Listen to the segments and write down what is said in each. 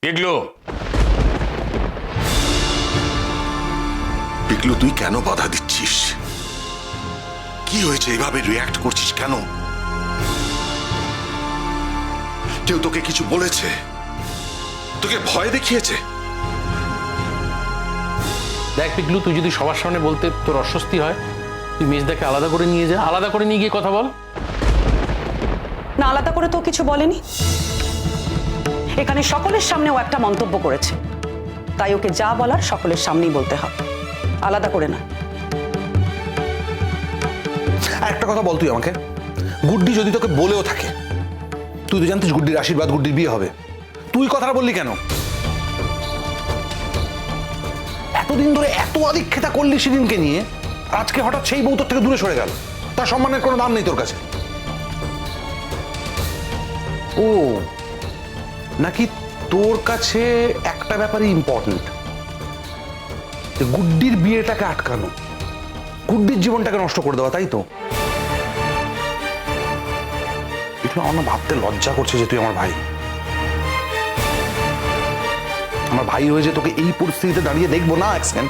পিকলু, পিকলু তুই কেন বাধা দিচ্ছিস? কি হয়েছে এভাবে রিয়্যাক্ট করছিস কেন? কেউ তোকে কিছু বলেছে? তোকে ভয় দেখিয়েছে? দেখ পিকলু, তুই যদি সবার সামনে বলতে তোর অস্বস্তি হয়, তুই মেজদাকে আলাদা করে নিয়ে যা, আলাদা করে নিয়ে গিয়ে কথা বল। না, আলাদা করে তো কিছু বলেনি। এখানে সকলের সামনে ও একটা মন্তব্য করেছে, তাই ওকে যা বলার সকলের সামনেই বলতে হবে, আলাদা করে না। একটা কথা বল তুই আমাকে, গুড্ডি যদি তোকে বলেও থাকে, তুই তো জানতিস গুড্ডির আশীর্বাদ গুড্ডির বিয়ে হবে, তুই কথাটা বললি কেন? এতদিন ধরে এত আদিক্ষেতা করলি শিরিনকে নিয়ে, আজকে হঠাৎ সেই বউ তোর থেকে দূরে সরে গেল, তার সম্মানের কোনো দাম নেই তোর কাছে? ও নাকি তোর কাছে একটা ব্যাপারই ইম্পর্টেন্ট, গুড্ডির বিয়েটাকে আটকানো, গুড্ডির জীবনটাকে নষ্ট করে দেওয়া, তাই তো? এগুলো আমার ভাবতে লজ্জা করছে যে তুই আমার ভাই, আমার ভাই হয়ে যে তোকে এই পরিস্থিতিতে দাঁড়িয়ে দেখবো না, এক সেকেন্ড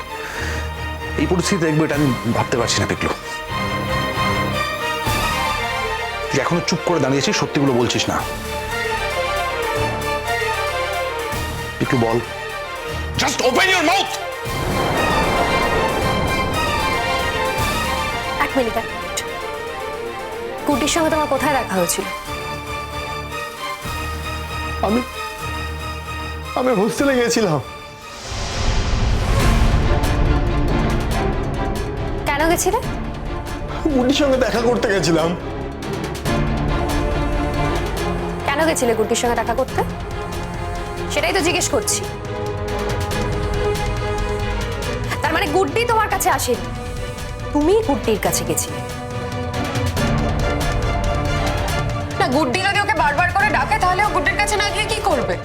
এই পরিস্থিতিতে দেখবো, এটা আমি ভাবতে পারছি না পিকলু। তুই এখনো চুপ করে দাঁড়িয়েছিস, সত্যিগুলো বলছিস না। পিকলু বল, জাস্ট ওপেন ইউর মাউথ। এক মিনিট। গুড্ডির সঙ্গে তোমার কোথায় দেখা হয়েছিল? আমি হোস্টেলে গেছিলাম। কেন গেছিলে? গুড্ডির সঙ্গে দেখা করতে গেছিলাম। কেন গেছিলে গুড্ডির সঙ্গে দেখা করতে? সেটাই তো জিজ্ঞেস করছি। তার মানে গুড্ডি তোমার কাছে আসেনি, তুমি গুড্ডির কাছে গেছিলে? না, গুড্ডি যদি ওকে বারবার করে ডাকে তাহলে ও গুড্ডির কাছে না গিয়ে কি করবে?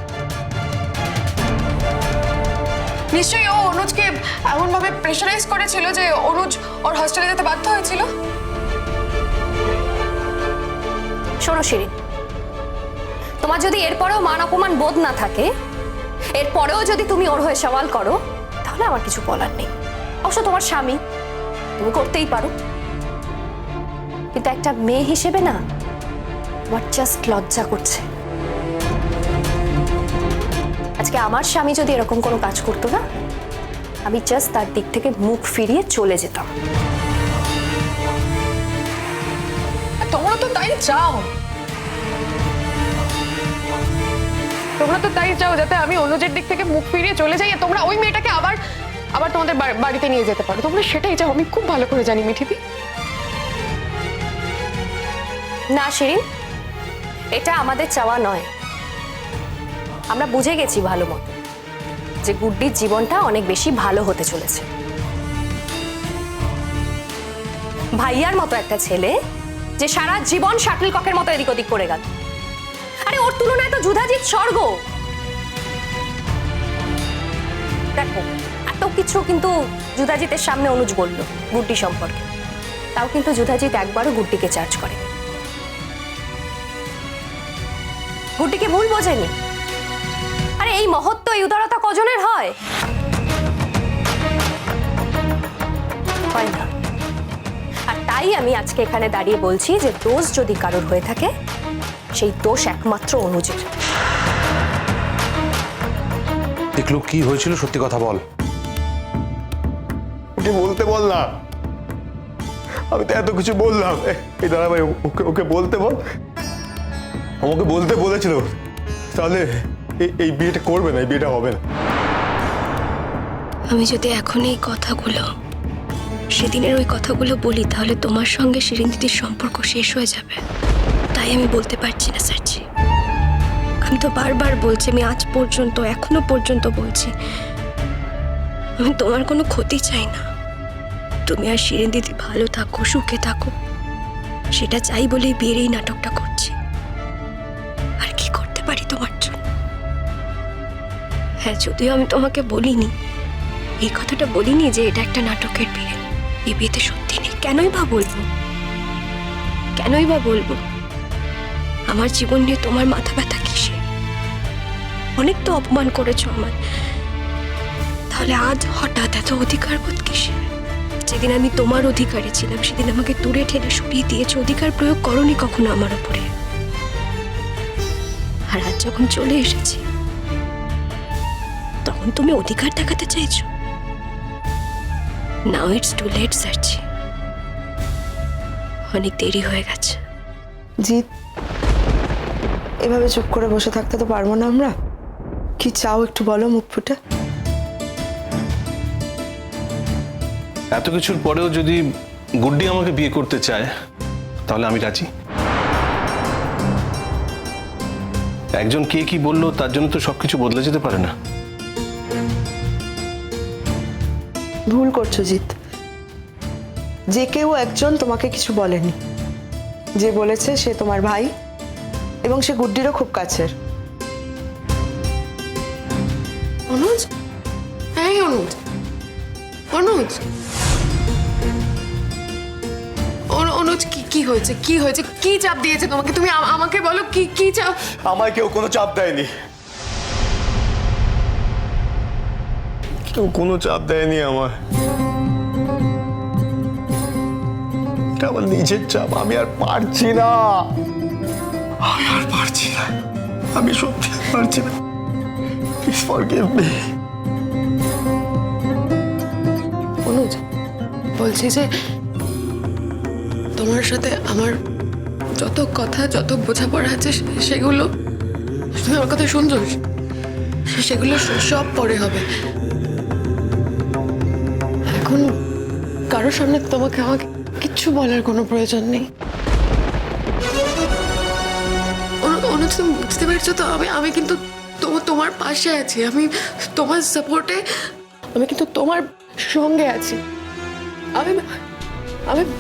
নিশ্চয়ই ও অনুজকে এমন ভাবে প্রেশারাইজ করেছিল যে অনুজ ওর হস্টেলে যেতে বাধ্য হয়েছিল। শোনো শিরিন, তোমার যদি এরপরেও মান অপমান বোধ না থাকে, এরপরেও যদি তুমি ওর হয়ে সওয়াল করো, তাহলে আমার কিছু বলার নেই। অবশ্য তোমার স্বামী, তুমি করতেই পারো, কিন্তু একটা মেয়ে হিসেবে না, আমার জাস্ট লজ্জা করছে। আজকে আমার স্বামী যদি এরকম কোনো কাজ করতো না, আমি জাস্ট তার দিক থেকে মুখ ফিরিয়ে চলে যেতাম। তোমরা তো তাই চাও, তোমরা তো তাই চাও যাতে আমি অনুজের দিক থেকে মুখ ফিরিয়ে চলে যাই, আর তোমরা ওই মেয়েটাকে আবার আবার তোমাদের বাড়িতে নিয়ে যেতে পারো। তোমরা সেটাই চাও, আমি খুব ভালো করে জানি মিঠিদি। না শিরিন, এটা আমাদের চাওয়া নয়। আমরা বুঝে গেছি ভালো মতো যে গুড্ডির জীবনটা অনেক বেশি ভালো হতে চলেছে। ভাইয়ার মতো একটা ছেলে যে সারা জীবন শাটল ককের মতো এদিক ওদিক করে গেল, আরে ওর তুলনায় তো যুধাজিৎ স্বর্গ। দেখো, এত কিছু কিন্তু যুধাজিতের সামনে অনুজ বলল গুড্ডি সম্পর্কে, তাও কিন্তু যুধাজিৎ একবারও গুড্ডিকে চার্জ করে, গুড্ডিকে ভুল বোঝেনি। আরে এই মহত্ব, এই উদারতা কজনের হয়? হয় না। আর তাই আমি আজকে এখানে দাঁড়িয়ে বলছি যে দোষ যদি কারোর হয়ে থাকে, সেই দোষ একমাত্র অনুজের। পিকলু কি হয়েছিল, সত্যি কথা বল। ওকে বলতে বল না, আমি তো এত কিছু বললাম। এই দাঁড়া ভাই, ওকে ওকে বলতে বল। আমাকে বলতে বলেছিল, তাহলে এই বিয়েটা করবে না, এই বিয়েটা হবে না। আমি যদি এখন এই কথাগুলো, সেদিনের ওই কথাগুলো বলি, তাহলে তোমার সঙ্গে শিরিন দিদির সম্পর্ক শেষ হয়ে যাবে। তাই আমি বলতে পারছি না স্যারজি। আমি তো বারবার বলছি, আমি আজ পর্যন্ত, এখনো পর্যন্ত বলছি, আমি তোমার কোনো ক্ষতি চাই না। তুমি আর শিরিন দিদি ভালো থাকো, সুখে থাকো, সেটা চাই বলেই বিয়ের এই নাটকটা করছি। আর কি করতে পারি তোমার জন্য? হ্যাঁ, যদিও আমি তোমাকে বলিনি, এই কথাটা বলিনি যে এটা একটা নাটকের বিয়ে, এই বিয়েতে সত্যি নেই। কেনই বা বলবো? কেনই বা বলবো? আমার জীবন নিয়ে তোমার মাথা ব্যথা কিসে? অনেক তো অপমান করেছো আমায়, তাহলে আজ হঠাৎ এত অধিকার বোধ কিসের? যেদিন আমি তোমার অধিকারে ছিলাম সেদিন আমাকে দূরে ঠেলে সরিয়ে দিয়েছো, অধিকার প্রয়োগ করনি কখনো আমার উপরে। আর আজ যখন চলে এসেছি তখন তুমি অধিকার দেখাতে চাইছো। নাও ইটস টু লেট সার্চি, অনেক দেরি হয়ে গেছে। জিৎ, এভাবে চুপ করে বসে থাকতে তো পারবো না আমরা। কি চাও একটু বলো মুখ ফুটে। এত কিছুর পরেও যদি গুড্ডি আমাকে বিয়ে করতে চায় তাহলে আমি রাজি। একজন কে কি বললো তার জন্য তো সবকিছু বদলে যেতে পারে না। ভুল করছো জিৎ, যে কেউ একজন তোমাকে কিছু বলেনি। যে বলেছে সে তোমার ভাই, এবং সে গুড্ডিরও খুব কাছের। অনুজ, হ্যাঁ অনুজ, অনুজ, অনুজ কি হয়েছে? কি হয়েছে? কি চাপ দিয়েছে তোমাকে? তুমি আমাকে বলো, কি চাপ? আমায় কেউ কোনো চাপ দেয়নি, কেউ কোনো চাপ দেয়নি আমার। এটা আমার নিজের চাপ। আমি আর পারছি না, আমি আর পারছি না, আমি সত্যি আর পারছি না। Please forgive me. অনুজ, বলছি যে তোমার সাথে আমার যত কথা, যত বোঝাপড়া আছে সেগুলো, তুমি আমার কথা শুনছো, সেগুলো সব পরে হবে। এখন কারোর সামনে আমাকে কিচ্ছু বলার কোনো প্রয়োজন নেই। অনুজ, তুমি বুঝতে পারছো তো? আমি কিন্তু তোমার পাশে আছি, আমি তোমার সাপোর্টে, আমি কিন্তু তোমার সঙ্গে আছি। আমি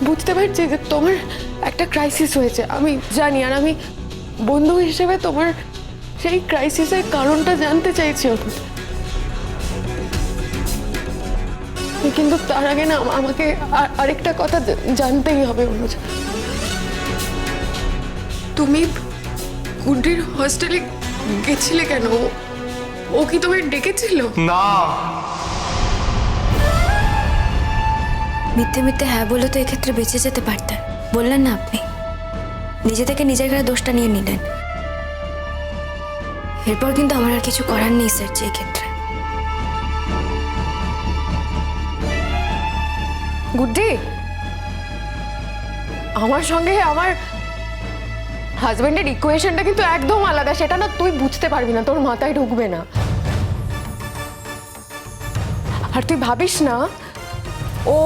বুঝতে পারছি যে তোমার একটা ক্রাইসিস হয়েছে, আমি জানি। আর আমি বন্ধু হিসেবে তোমার সেই ক্রাইসিসের কারণটা জানতে চাইছি। কিন্তু তার আগে না আমাকে আরেকটা কথা জানতেই হবে অনুজ। তুমি গুড্ডির হস্টেলে গেছিলে কেন? ও কি তোমায় ডেকেছিল? না, মিথ্যে মিথ্যে হ্যাঁ বলে তো এক্ষেত্রে বেঁচে যেতে পারতেন। বললেন না আপনি, নিজে থেকে নিজের ঘরে দোষটা নিয়ে নিলেন। এরপর কিন্তু আমার আর কিছু করার নেই স্যার এই ক্ষেত্রে। গুড্ডি, আমার সঙ্গে আমার হাজবেন্ডের ইকুয়েশনটা কিন্তু একদম আলাদা। সেটা না তুই বুঝতে পারবি না, তোর মাথায় ঢুকবে না। আর তুই ভাবিস না ও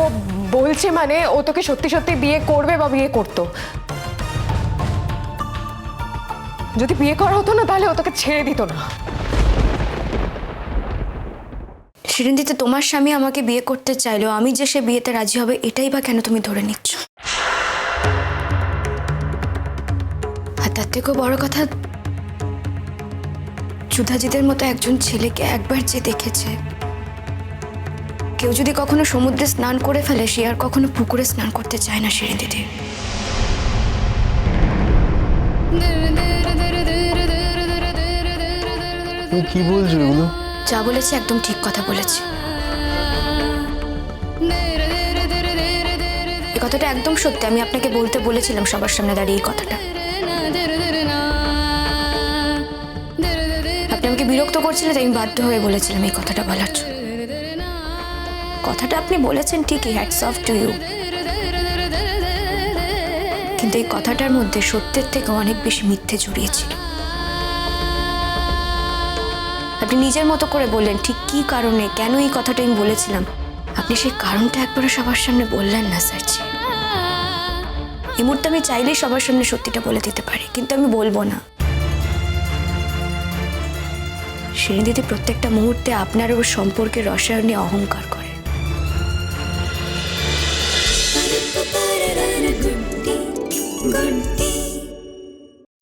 বলছে মানে ও তোকে সত্যি সত্যি বিয়ে করবে বা বিয়ে করতো। যদি বিয়ে করা হতো না তাহলে ও তোকে ছেড়ে দিত না। শিরিন্দিতে তোমার স্বামী আমাকে বিয়ে করতে চাইলো, আমি যে সে বিয়েতে রাজি হবে এটাই বা কেন তুমি ধরে নিচ্ছ? আর তার থেকেও বড় কথা, সুধাজিদের মতো একজন ছেলেকে একবার যে দেখেছে, কেউ যদি কখনো সমুদ্রে স্নান করে ফেলে সে আর কখনো পুকুরে স্নান করতে চায় না শিরিন্দিদি। তুমি কি বলছো এগুলো? যা বলেছি একদম ঠিক কথা বলেছি। এই কথাটা একদম সত্যি, আমি আপনাকে বলতে বলেছিলাম সবার সামনে দাঁড়িয়ে এই কথাটা। আপনি আমাকে বিরক্ত করছিলেন তাই আমি বাধ্য হয়ে বলেছিলাম এই কথাটা বলার জন্য। কথাটা আপনি বলেছেন ঠিকই, হ্যাটস অফ টু ইউ, কিন্তু এই কথাটার মধ্যে সত্যের থেকে অনেক বেশি মিথ্যে জড়িয়েছিল। আপনি নিজের মতো করে বললেন ঠিক কি কারণে, কেন এই কথাটা আমি বলেছিলাম, আপনি সেই কারণটা একবারও সবার সামনে বললেন না স্যারজি। এই মুহূর্তে আমি চাইলেই সবার সামনে সত্যিটা বলে দিতে পারি, কিন্তু আমি বলবো না। শিরিন দিদি প্রত্যেকটা মুহূর্তে আপনার ওর সম্পর্কে রসায়ন নিয়ে অহংকার করে।